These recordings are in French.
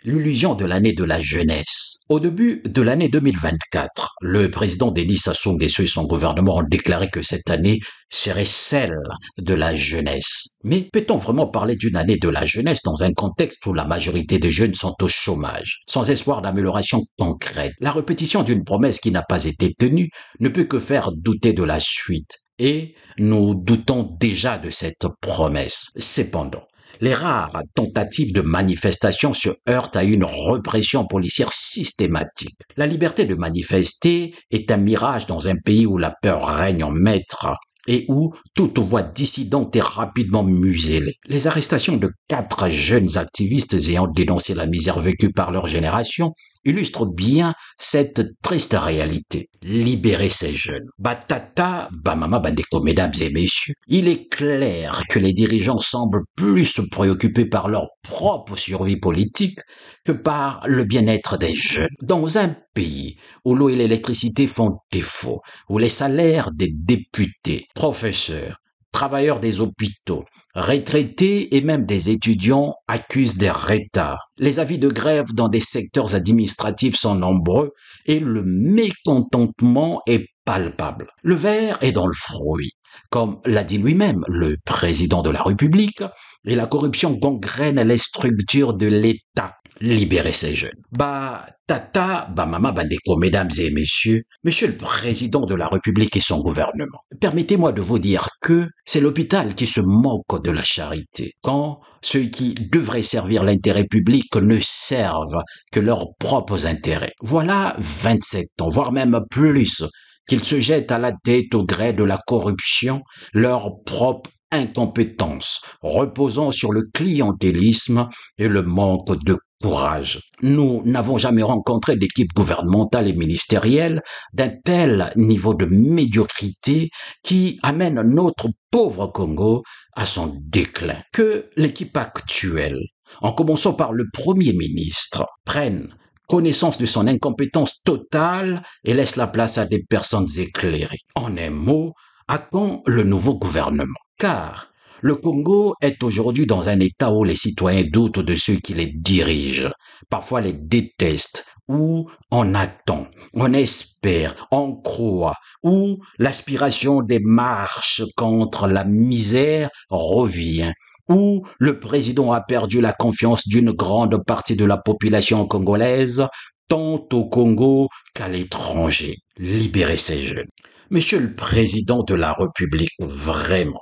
L'illusion de l'année de la jeunesse. Au début de l'année 2024, le président Denis Sassou Nguesso et son gouvernement ont déclaré que cette année serait celle de la jeunesse. Mais peut-on vraiment parler d'une année de la jeunesse dans un contexte où la majorité des jeunes sont au chômage, sans espoir d'amélioration concrète? La répétition d'une promesse qui n'a pas été tenue ne peut que faire douter de la suite. Et nous doutons déjà de cette promesse. Cependant, les rares tentatives de manifestation se heurtent à une répression policière systématique. La liberté de manifester est un mirage dans un pays où la peur règne en maître et où toute voix dissidente est rapidement muselée. Les arrestations de 4 jeunes activistes ayant dénoncé la misère vécue par leur génération illustrent bien cette triste réalité. Libérer ces jeunes. Batata, Bamama Bandeko, mesdames et messieurs, il est clair que les dirigeants semblent plus se préoccuper par leur propre survie politique que par le bien-être des jeunes. Dans un pays où l'eau et l'électricité font défaut, où les salaires des députés, professeurs, travailleurs des hôpitaux, retraités et même des étudiants accusent des retards. Les avis de grève dans des secteurs administratifs sont nombreux et le mécontentement est palpable. Le ver est dans le fruit. Comme l'a dit lui-même le président de la République, et la corruption gangrène les structures de l'État. Libérer ces jeunes. Mama, Bandeko, mesdames et messieurs, monsieur le président de la République et son gouvernement, permettez-moi de vous dire que c'est l'hôpital qui se moque de la charité, quand ceux qui devraient servir l'intérêt public ne servent que leurs propres intérêts. Voilà 27 ans, voire même plus, qu'ils se jettent à la tête au gré de la corruption, leur propre incompétence, reposant sur le clientélisme et le manque de courage. Nous n'avons jamais rencontré d'équipe gouvernementale et ministérielle d'un tel niveau de médiocrité qui amène notre pauvre Congo à son déclin. Que l'équipe actuelle, en commençant par le Premier ministre, prenne connaissance de son incompétence totale et laisse la place à des personnes éclairées. En un mot, à quand le nouveau gouvernement? Car le Congo est aujourd'hui dans un état où les citoyens doutent de ceux qui les dirigent, parfois les détestent, ou on attend, on espère, on croit, ou l'aspiration des marches contre la misère revient, où le président a perdu la confiance d'une grande partie de la population congolaise, tant au Congo qu'à l'étranger. Libérer ces jeunes. Monsieur le président de la République, vraiment,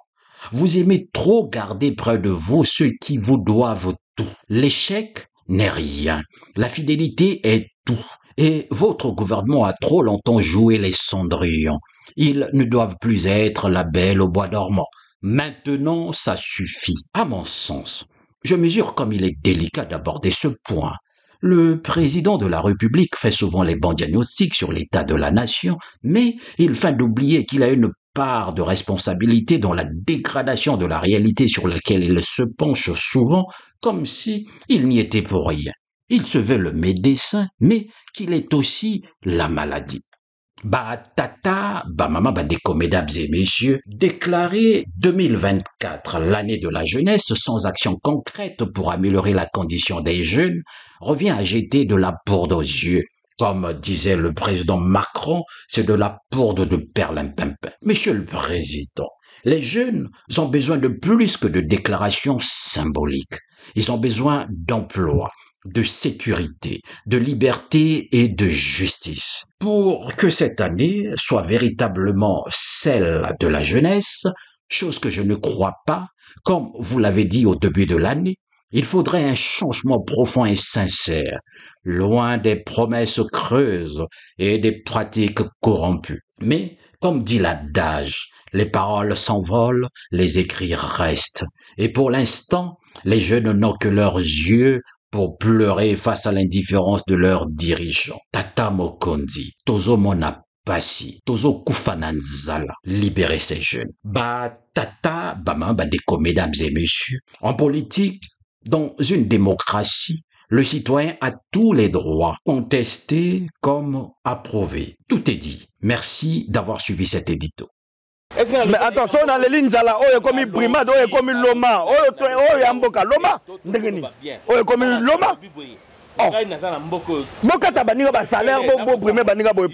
vous aimez trop garder près de vous ceux qui vous doivent tout. L'échec n'est rien. La fidélité est tout. Et votre gouvernement a trop longtemps joué les cendrillons. Ils ne doivent plus être la belle au bois dormant. Maintenant, ça suffit. À mon sens, je mesure comme il est délicat d'aborder ce point. Le président de la République fait souvent les bons diagnostics sur l'état de la nation, mais il feint d'oublier qu'il a une part de responsabilité dans la dégradation de la réalité sur laquelle il se penche souvent comme si il n'y était pour rien. Il se veut le médecin, mais qu'il est aussi la maladie. Mama Bandeko, mesdames et messieurs, déclarer 2024 l'année de la jeunesse sans action concrète pour améliorer la condition des jeunes revient à jeter de la poudre aux yeux. Comme disait le président Macron, c'est de la poudre de perlimpinpin. Monsieur le président, les jeunes ont besoin de plus que de déclarations symboliques. Ils ont besoin d'emploi, de sécurité, de liberté et de justice. Pour que cette année soit véritablement celle de la jeunesse, chose que je ne crois pas, comme vous l'avez dit au début de l'année, il faudrait un changement profond et sincère, loin des promesses creuses et des pratiques corrompues. Mais, comme dit l'adage, les paroles s'envolent, les écrits restent. Et pour l'instant, les jeunes n'ont que leurs yeux pour pleurer face à l'indifférence de leurs dirigeants. Tata Mokonzi, Tozo Mona Passi, Tozo Kufananzala, libérer ces jeunes. Bama Bandeko, mesdames et messieurs. En politique, dans une démocratie, le citoyen a tous les droits, contestés comme approuvés. Tout est dit. Merci d'avoir suivi cet édito. Mais attention, dans les lignes, oyo komi brimade, oyo komi loma, oyo yamboka loma, ndengeni, oyo komi loma. bokata baninga ba salaire bo brimer baninga boye